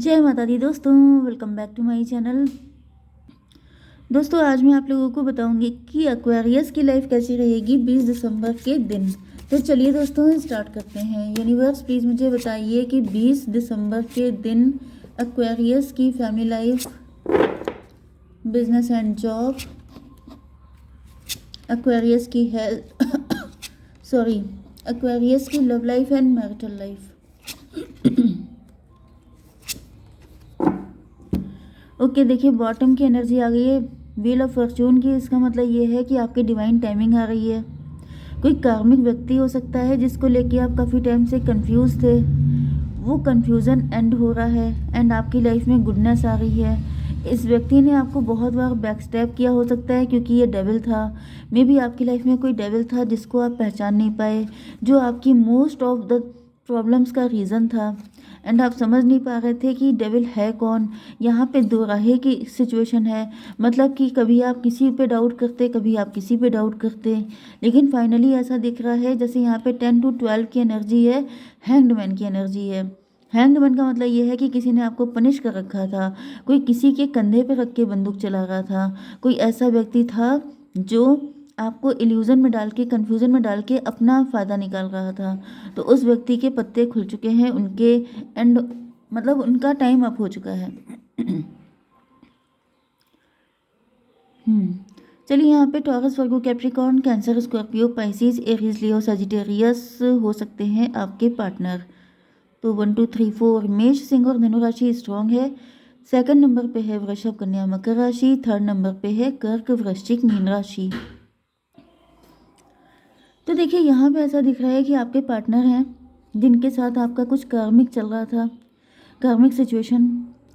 जय माता दी दोस्तों, welcome back to my channel. दोस्तों आज मैं आप लोगों को बताऊंगी कि एक्वेरियस की लाइफ कैसी रहेगी 20 दिसंबर के दिन। तो चलिए दोस्तों स्टार्ट करते हैं। यूनिवर्स प्लीज़ मुझे बताइए कि 20 दिसंबर के दिन एक्वेरियस की family life, business and job, Aquarius की हेल्थ एक्वेरियस की love life and marital life. Okay देखिए बॉटम की एनर्जी आ गई है व्हील ऑफ फॉर्चून की। इसका मतलब ये है कि आपकी डिवाइन टाइमिंग आ रही है। कोई कार्मिक व्यक्ति हो सकता है जिसको लेके आप काफ़ी टाइम से कंफ्यूज थे, वो कंफ्यूजन एंड हो रहा है एंड आपकी लाइफ में गुडनेस आ रही है। इस व्यक्ति ने आपको बहुत बार बैक स्टेप किया हो सकता है क्योंकि ये डेविल था। मे बी आपकी लाइफ में कोई डेविल था जिसको आप पहचान नहीं पाए, जो आपकी मोस्ट ऑफ द प्रॉब्लम्स का रीज़न था एंड आप समझ नहीं पा रहे थे कि डेविल है कौन। यहाँ पे दो राहे की सिचुएशन है, मतलब कि कभी आप किसी पे डाउट करते, कभी आप किसी पे डाउट करते, लेकिन फाइनली ऐसा दिख रहा है जैसे यहाँ पे 10 to 12 की एनर्जी है, हैंग्ड मैन की एनर्जी है। हैंग्ड मैन का मतलब ये है कि किसी ने आपको पनिश कर रखा था, कोई किसी के कंधे पे रख के बंदूक चला रहा था, कोई ऐसा व्यक्ति था जो आपको इल्यूजन में डाल के, कंफ्यूजन में डाल के अपना फ़ायदा निकाल रहा था। तो उस व्यक्ति के पत्ते खुल चुके हैं, उनके एंड मतलब उनका टाइम अप हो चुका है। चलिए यहाँ पे Taurus, Virgo, Capricorn, Cancer, Scorpio, Pisces, Aries, Leo, Sagittarius हो सकते हैं आपके पार्टनर। तो 1 2 3 4 मेष, सिंह और धनु राशि स्ट्रॉन्ग है। सेकंड नंबर पे है वृषभ, कन्या, मकर राशि। थर्ड नंबर पे है कर्क, वृश्चिक, मीन राशि। तो देखिए यहाँ पे ऐसा दिख रहा है कि आपके पार्टनर हैं जिनके साथ आपका कुछ कार्मिक चल रहा था, कार्मिक सिचुएशन,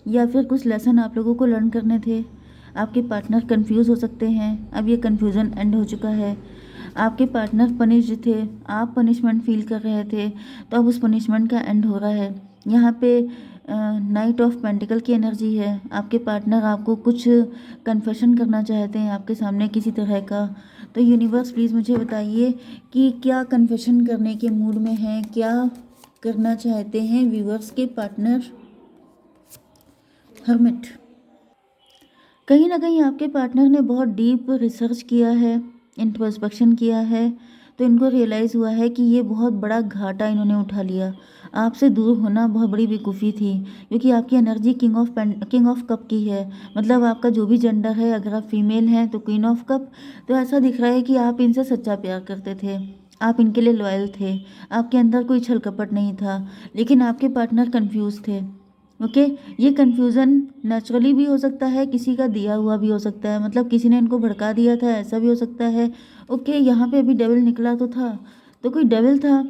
या फिर कुछ लेसन आप लोगों को लर्न करने थे। आपके पार्टनर कंफ्यूज हो सकते हैं, अब ये कंफ्यूजन एंड हो चुका है। आपके पार्टनर पनिश्ड थे, आप पनिशमेंट फील कर रहे थे, तो अब उस पनिशमेंट का एंड हो रहा है। यहाँ पे नाइट ऑफ पेंटिकल की एनर्जी है। आपके पार्टनर आपको कुछ कन्फेशन करना चाहते हैं आपके सामने किसी तरह का। तो यूनिवर्स प्लीज़ मुझे बताइए कि क्या कन्फेशन करने के मूड में हैं, क्या करना चाहते हैं व्यूअर्स के पार्टनर। हर्मिट, कहीं ना कहीं आपके पार्टनर ने बहुत डीप रिसर्च किया है, इंट्रोस्पेक्शन किया है, तो इनको रियलाइज़ हुआ है कि ये बहुत बड़ा घाटा इन्होंने उठा लिया। आपसे दूर होना बहुत बड़ी बेवकूफ़ी थी, क्योंकि आपकी एनर्जी किंग ऑफ कप की है। मतलब आपका जो भी जेंडर है, अगर आप फीमेल हैं तो क्वीन ऑफ कप। तो ऐसा दिख रहा है कि आप इनसे सच्चा प्यार करते थे, आप इनके लिए लॉयल थे, आपके अंदर कोई छल कपट नहीं था, लेकिन आपके पार्टनर कंफ्यूज थे। ओके, ये कन्फ्यूज़न नेचुरली भी हो सकता है, किसी का दिया हुआ भी हो सकता है, मतलब किसी ने इनको भड़का दिया था, ऐसा भी हो सकता है। ओके, यहाँ पे अभी डेविल निकला तो था, तो कोई डेविल था,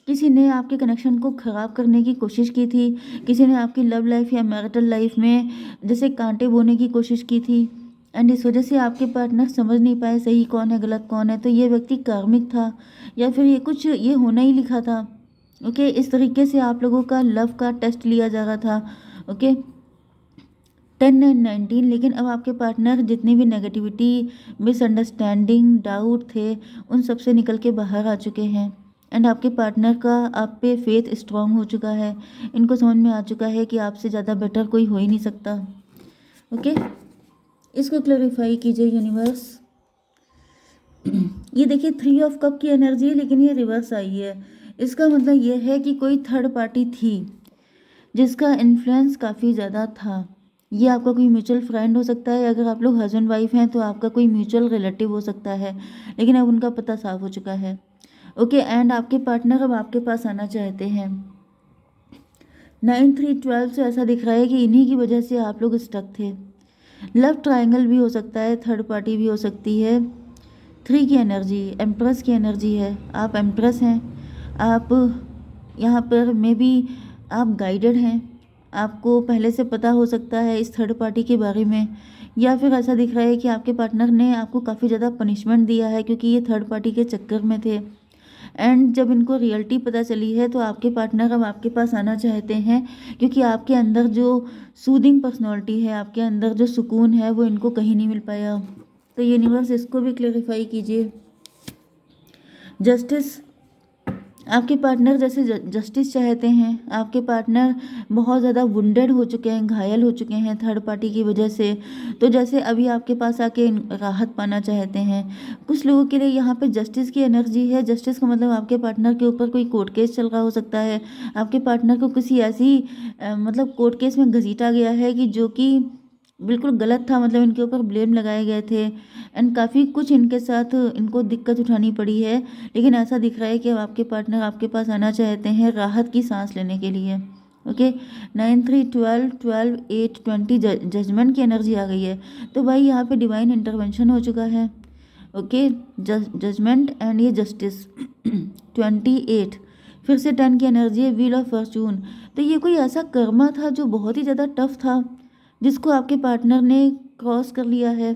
किसी ने आपके कनेक्शन को ख़राब करने की कोशिश की थी, किसी ने आपकी लव लाइफ या मैरिटल लाइफ में जैसे कांटे बोने की कोशिश की थी एंड इस वजह से आपके पार्टनर समझ नहीं पाए सही कौन है गलत कौन है। तो ये व्यक्ति कार्मिक था या फिर ये कुछ ये होना ही लिखा था। ओके, इस तरीके से आप लोगों का लव का टेस्ट लिया जा रहा था। ओके, 10 एंड 19, लेकिन अब आपके पार्टनर जितनी भी नेगेटिविटी, मिसअंडरस्टैंडिंग, डाउट थे, उन सब से निकल के बाहर आ चुके हैं एंड आपके पार्टनर का आप पे फेथ स्ट्रांग हो चुका है। इनको समझ में आ चुका है कि आपसे ज़्यादा बेटर कोई हो ही नहीं सकता। ओके, इसको क्लैरिफाई कीजिए यूनिवर्स। ये देखिए 3 ऑफ कप की एनर्जी है, लेकिन ये रिवर्स आई है। इसका मतलब ये है कि कोई थर्ड पार्टी थी जिसका इन्फ्लुएंस काफ़ी ज़्यादा था। ये आपका कोई म्यूचुअल फ्रेंड हो सकता है, अगर आप लोग हस्बैंड वाइफ हैं तो आपका कोई म्यूचुअल रिलेटिव हो सकता है, लेकिन अब उनका पता साफ हो चुका है। ओके, एंड आपके पार्टनर अब आपके पास आना चाहते हैं। 9 3 12 से ऐसा दिख रहा है कि इन्हीं की वजह से आप लोग स्टक थे। लव ट्रायंगल भी हो सकता है, थर्ड पार्टी भी हो सकती है। 3 की एनर्जी एम्प्रेस की एनर्जी है, आप एम्प्रेस हैं। आप यहाँ पर मे बी आप गाइडेड हैं, आपको पहले से पता हो सकता है इस थर्ड पार्टी के बारे में, या फिर ऐसा दिख रहा है कि आपके पार्टनर ने आपको काफ़ी ज़्यादा पनिशमेंट दिया है क्योंकि ये थर्ड पार्टी के चक्कर में थे। एंड जब इनको रियलिटी पता चली है तो आपके पार्टनर अब आपके पास आना चाहते हैं, क्योंकि आपके अंदर जो सूदिंग पर्सनैलिटी है, आपके अंदर जो सुकून है, वो इनको कहीं नहीं मिल पाया। तो यूनिवर्स इसको भी क्लेरिफाई कीजिए। जस्टिस, आपके पार्टनर जैसे जस्टिस चाहते हैं, आपके पार्टनर बहुत ज़्यादा वुंडेड हो चुके हैं, घायल हो चुके हैं थर्ड पार्टी की वजह से, तो जैसे अभी आपके पास आके राहत पाना चाहते हैं। कुछ लोगों के लिए यहाँ पे जस्टिस की एनर्जी है। जस्टिस का मतलब आपके पार्टनर के ऊपर कोई कोर्ट केस चल रहा हो सकता है, आपके पार्टनर को किसी ऐसी मतलब कोर्ट केस में घसीटा गया है कि जो कि बिल्कुल गलत था, मतलब इनके ऊपर ब्लेम लगाए गए थे एंड काफ़ी कुछ इनके साथ इनको दिक्कत उठानी पड़ी है। लेकिन ऐसा दिख रहा है कि अब आपके पार्टनर आपके पास आना चाहते हैं राहत की सांस लेने के लिए। ओके, 9 3 12 12 8 20 जजमेंट की एनर्जी आ गई है। तो भाई यहाँ पे डिवाइन इंटरवेंशन हो चुका है। ओके, जजमेंट एंड ये जस्टिस 28, फिर से 10 की एनर्जी है, व्हील ऑफ फॉर्चून। तो ये कोई ऐसा कर्मा था जो बहुत ही ज़्यादा टफ था, जिसको आपके पार्टनर ने क्रॉस कर लिया है।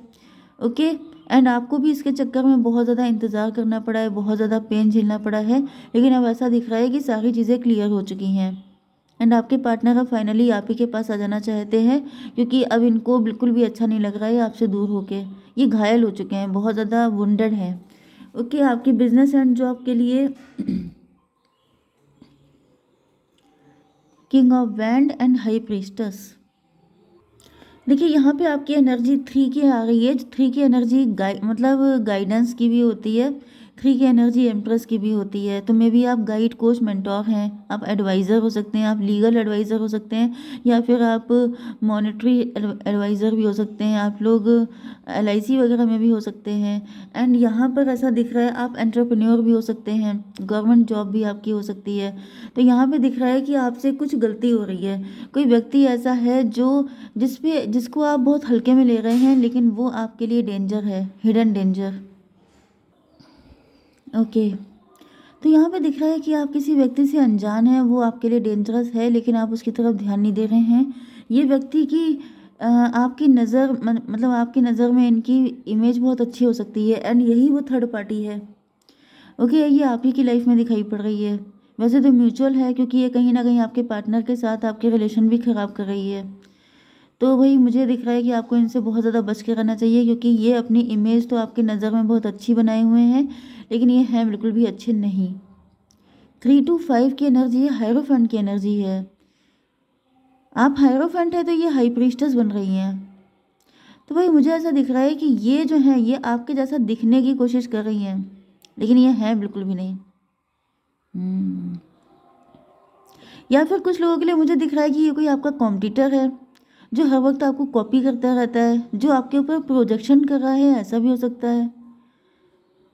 ओके, एंड आपको भी इसके चक्कर में बहुत ज़्यादा इंतज़ार करना पड़ा है, बहुत ज़्यादा पेन झेलना पड़ा है। लेकिन अब ऐसा दिख रहा है कि सारी चीज़ें क्लियर हो चुकी हैं एंड आपके पार्टनर अब फाइनली आप ही के पास आ जाना चाहते हैं, क्योंकि अब इनको बिल्कुल भी अच्छा नहीं लग रहा है आपसे दूर होके। ये घायल हो चुके हैं, बहुत ज़्यादा वुंडेड हैं। ओके, आपकी बिजनेस एंड जॉब के लिए king of wand and high प्रीस्टस। देखिए यहाँ पे आपकी एनर्जी 3 की आ रही है। 3 की एनर्जी मतलब गाइडेंस की भी होती है। 3 की एनर्जी एम्प्रेस की भी होती है। तो मे बी आप गाइड, कोच, मेंटोर हैं, आप एडवाइज़र हो सकते हैं, आप लीगल एडवाइज़र हो सकते हैं, या फिर आप मॉनेटरी एडवाइज़र भी हो सकते हैं, आप लोग LIC वगैरह में भी हो सकते हैं। एंड यहाँ पर ऐसा दिख रहा है आप एंटरप्रेन्योर भी हो सकते हैं, गवर्नमेंट जॉब भी आपकी हो सकती है। तो यहाँ पे दिख रहा है कि आपसे कुछ गलती हो रही है। कोई व्यक्ति ऐसा है जो जिसको आप बहुत हल्के में ले रहे हैं, लेकिन वो आपके लिए डेंजर है, हिडन डेंजर। ओके, तो यहाँ पे दिख रहा है कि आप किसी व्यक्ति से अनजान हैं, वो आपके लिए डेंजरस है, लेकिन आप उसकी तरफ ध्यान नहीं दे रहे हैं। ये व्यक्ति की आपकी नज़र मतलब आपकी नज़र में इनकी इमेज बहुत अच्छी हो सकती है एंड यही वो थर्ड पार्टी है। ओके, ये आप ही की लाइफ में दिखाई पड़ रही है। वैसे तो म्यूचुअल है, क्योंकि ये कहीं ना कहीं आपके पार्टनर के साथ आपके रिलेशन भी ख़राब कर रही है। तो वही मुझे दिख रहा है कि आपको इनसे बहुत ज़्यादा बच के रहना चाहिए, क्योंकि ये अपनी इमेज तो आपकी नज़र में बहुत अच्छी बनाए हुए हैं, लेकिन ये हैं बिल्कुल भी अच्छे नहीं। 3 to 5 की एनर्जी है, हायरोफेंट की एनर्जी है। आप हायरोफेंट है तो ये हाई प्रीस्टस बन रही हैं। तो भाई मुझे ऐसा दिख रहा है कि ये जो है ये आपके जैसा दिखने की कोशिश कर रही हैं, लेकिन ये है बिल्कुल भी नहीं। या फिर कुछ लोगों के लिए मुझे दिख रहा है कि ये कोई आपका कॉम्पिटिटर है, जो हर वक्त आपको कॉपी करता रहता है, जो आपके ऊपर प्रोजेक्शन कर रहा है, ऐसा भी हो सकता है।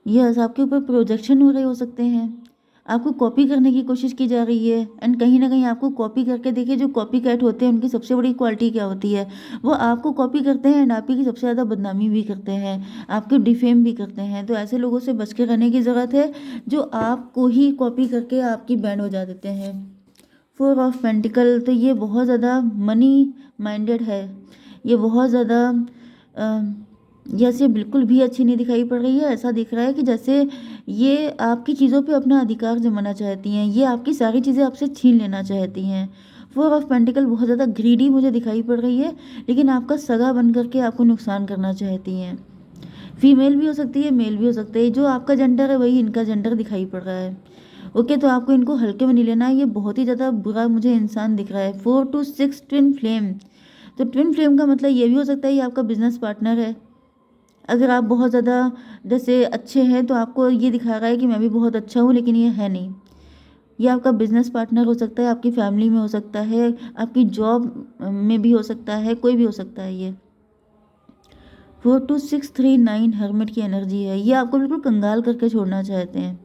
यस, आपके ऊपर प्रोजेक्शन हो रहे हो सकते हैं, आपको कॉपी करने की कोशिश की जा रही है एंड कहीं ना कहीं आपको कॉपी करके, देखिए जो कॉपी कैट होते हैं उनकी सबसे बड़ी क्वालिटी क्या होती है, वो आपको कॉपी करते हैं एंड आप ही की सबसे ज़्यादा बदनामी भी करते हैं, आपको डिफेम भी करते हैं। तो ऐसे लोगों से बच के रहने की ज़रूरत है, जो आपको ही कॉपी करके आपकी बैंड बजा देते हैं। 4 ऑफ पेंटिकल, तो ये बहुत ज़्यादा मनी माइंडेड है, ये बहुत ज़्यादा जैसे बिल्कुल भी अच्छी नहीं दिखाई पड़ रही है। ऐसा दिख रहा है कि जैसे ये आपकी चीज़ों पे अपना अधिकार जमाना चाहती हैं, ये आपकी सारी चीज़ें आपसे छीन लेना चाहती हैं। 4 ऑफ पेंटिकल बहुत ज़्यादा ग्रीडी मुझे दिखाई पड़ रही है, लेकिन आपका सगा बन करके आपको नुकसान करना चाहती हैं। फीमेल भी हो सकती है, मेल भी हो सकते हैं, जो आपका जेंडर है वही इनका जेंडर दिखाई पड़ रहा है। ओके, तो आपको इनको हल्के में नहीं लेना है, ये बहुत ही ज़्यादा बुरा मुझे इंसान दिख रहा है। 4 to 6 ट्विन फ्लेम, तो ट्विन फ्लेम का मतलब ये भी हो सकता है ये आपका बिजनेस पार्टनर है। अगर आप बहुत ज़्यादा जैसे अच्छे हैं तो आपको ये दिखा रहा है कि मैं भी बहुत अच्छा हूँ, लेकिन ये है नहीं। ये आपका बिजनेस पार्टनर हो सकता है, आपकी फैमिली में हो सकता है, आपकी जॉब में भी हो सकता है, कोई भी हो सकता है। ये 4 to 6 3 9 हर्मिट की एनर्जी है, ये आपको बिल्कुल कंगाल करके छोड़ना चाहते हैं।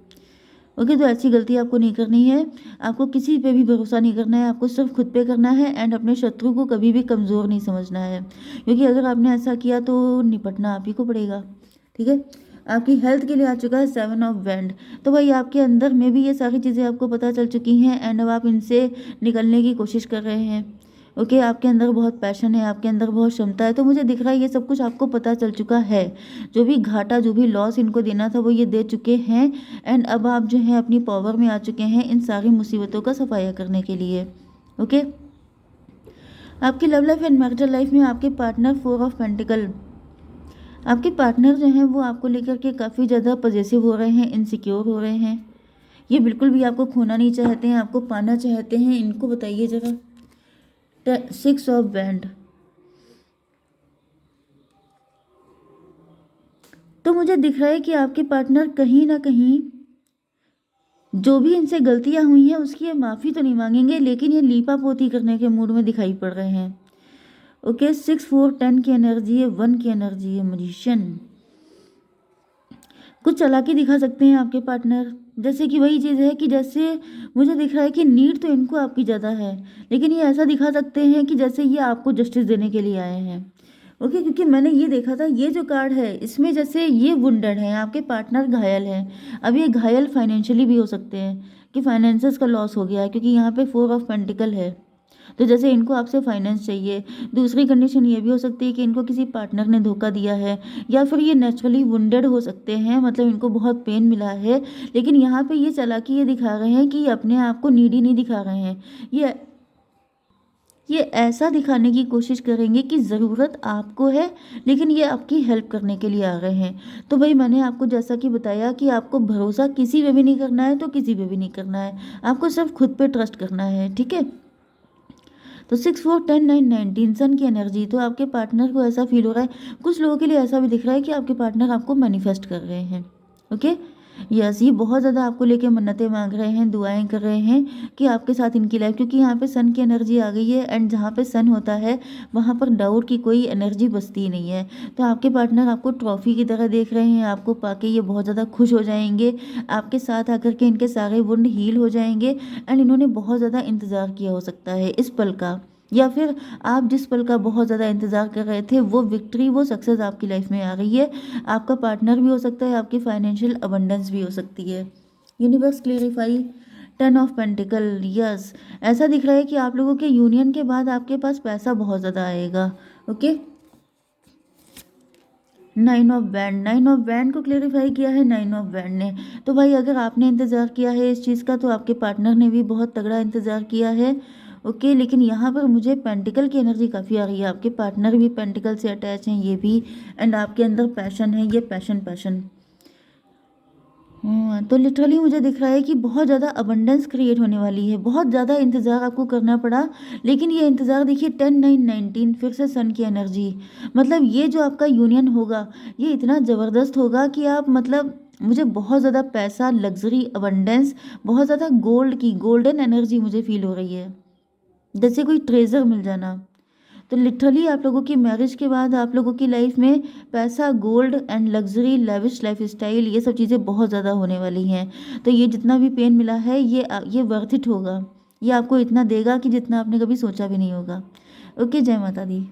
ओके, तो ऐसी गलती आपको नहीं करनी है, आपको किसी पे भी भरोसा नहीं करना है, आपको सिर्फ खुद पे करना है एंड अपने शत्रु को कभी भी कमज़ोर नहीं समझना है, क्योंकि अगर आपने ऐसा किया तो निपटना आप ही को पड़ेगा। ठीक है, आपकी हेल्थ के लिए आ चुका है 7 ऑफ वैंड। तो भाई आपके अंदर में भी ये सारी चीज़ें आपको पता चल चुकी हैं एंड अब आप इनसे निकलने की कोशिश कर रहे हैं। ओके, आपके अंदर बहुत पैशन है, आपके अंदर बहुत क्षमता है, तो मुझे दिख रहा है ये सब कुछ आपको पता चल चुका है। जो भी घाटा, जो भी लॉस इनको देना था वो ये दे चुके हैं एंड अब आप जो है अपनी पावर में आ चुके हैं इन सारी मुसीबतों का सफाया करने के लिए। ओके, आपकी love life and marital life में आपके पार्टनर 4 ऑफ पेंटिकल, आपके पार्टनर जो हैं वो आपको लेकर के काफ़ी ज़्यादा पजेसिव हो रहे हैं, इनसिक्योर हो रहे हैं। ये बिल्कुल भी आपको खोना नहीं चाहते हैं, आपको पाना चाहते हैं। इनको बताइए ज़रा। 6 ऑफ बैंड। तो मुझे दिख रहा है कि आपके पार्टनर कहीं ना कहीं जो भी इनसे गलतियां हुई हैं उसकी ये माफ़ी तो नहीं मांगेंगे, लेकिन ये लीपा पोती करने के मूड में दिखाई पड़ रहे हैं। ओके, 6 4 10 की एनर्जी है, 1 की एनर्जी है, मैजिशियन। कुछ चालाकी दिखा सकते हैं आपके पार्टनर, जैसे कि वही चीज़ है कि जैसे मुझे दिख रहा है कि नीड तो इनको आपकी ज़्यादा है, लेकिन ये ऐसा दिखा सकते हैं कि जैसे ये आपको जस्टिस देने के लिए आए हैं। ओके, क्योंकि मैंने ये देखा था, ये जो कार्ड है इसमें जैसे ये वुंडेड है, आपके पार्टनर घायल है। अब ये घायल फाइनेंशियली भी हो सकते हैं कि फाइनेंसेस का लॉस हो गया है, क्योंकि यहाँ पे 4 ऑफ पेंटिकल है। तो जैसे इनको आपसे फाइनेंस चाहिए। दूसरी कंडीशन ये भी हो सकती है कि इनको किसी पार्टनर ने धोखा दिया है, या फिर ये नेचुरली वुंडेड हो सकते हैं, मतलब इनको बहुत पेन मिला है। लेकिन यहाँ पे ये चालाकी ये दिखा रहे हैं कि ये अपने आप को नीडी नहीं दिखा रहे हैं। ये ऐसा दिखाने की कोशिश करेंगे कि ज़रूरत आपको है, लेकिन ये आपकी हेल्प करने के लिए आ रहे हैं। तो भाई मैंने आपको जैसा कि बताया कि आपको भरोसा किसी पे भी नहीं करना है, तो किसी पे भी नहीं करना है, आपको सिर्फ खुद पे ट्रस्ट करना है, ठीक है। तो 6 4 10 9 19 सन की एनर्जी। तो आपके पार्टनर को ऐसा फील हो रहा है, कुछ लोगों के लिए ऐसा भी दिख रहा है कि आपके पार्टनर आपको मैनिफेस्ट कर रहे हैं। ओके, यस, ये बहुत ज़्यादा आपको लेके मन्नतें मांग रहे हैं, दुआएं कर रहे हैं कि आपके साथ इनकी लाइफ, क्योंकि यहाँ पे सन की एनर्जी आ गई है, एंड जहाँ पे सन होता है वहाँ पर डाउट की कोई एनर्जी बसती ही नहीं है। तो आपके पार्टनर आपको ट्रॉफी की तरह देख रहे हैं, आपको पाके ये बहुत ज़्यादा खुश हो जाएंगे, आपके साथ आकर के इनके सारे वुंड हील हो जाएंगे। एंड इन्होंने बहुत ज़्यादा इंतज़ार किया हो सकता है इस पल का, या फिर आप जिस पल का बहुत ज़्यादा इंतज़ार कर रहे थे, वो विक्ट्री, वो सक्सेस आपकी लाइफ में आ रही है। आपका पार्टनर भी हो सकता है, आपकी फाइनेंशियल अबंडेंस भी हो सकती है। Universe clarify 10 of pentacle. Yes, ऐसा दिख रहा है कि आप लोगों के यूनियन के बाद आपके पास पैसा बहुत ज़्यादा आएगा। Okay, 9 of band. 9 of band को क्लेरिफाई किया है 9 ऑफ बैंड ने। तो भाई अगर आपने इंतज़ार किया है इस चीज़ का, तो आपके पार्टनर ने भी बहुत तगड़ा इंतज़ार किया है। ओके, लेकिन यहाँ पर मुझे पेंटिकल की एनर्जी काफ़ी आ रही है, आपके पार्टनर भी पेंटिकल से अटैच हैं, ये भी। एंड आपके अंदर पैशन है, ये पैशन पैशन। तो लिटरली मुझे दिख रहा है कि बहुत ज़्यादा अबंडेंस क्रिएट होने वाली है, बहुत ज़्यादा इंतज़ार आपको करना पड़ा। लेकिन ये इंतज़ार देखिए, 10 9 19 फिर से सन की एनर्जी। मतलब ये जो आपका यूनियन होगा, ये इतना ज़बरदस्त होगा कि आप, मतलब मुझे बहुत ज़्यादा पैसा, लग्जरी, अबंडेंस, बहुत ज़्यादा गोल्ड की, गोल्डन एनर्जी मुझे फील हो रही है, जैसे कोई ट्रेजर मिल जाना। तो लिटरली आप लोगों की मैरिज के बाद आप लोगों की लाइफ में पैसा, gold and luxury, lavish life style, ये सब चीज़ें बहुत ज़्यादा होने वाली हैं। तो ये जितना भी पेन मिला है, ये वर्थ इट होगा। ये आपको इतना देगा कि जितना आपने कभी सोचा भी नहीं होगा। ओके, जय माता दी।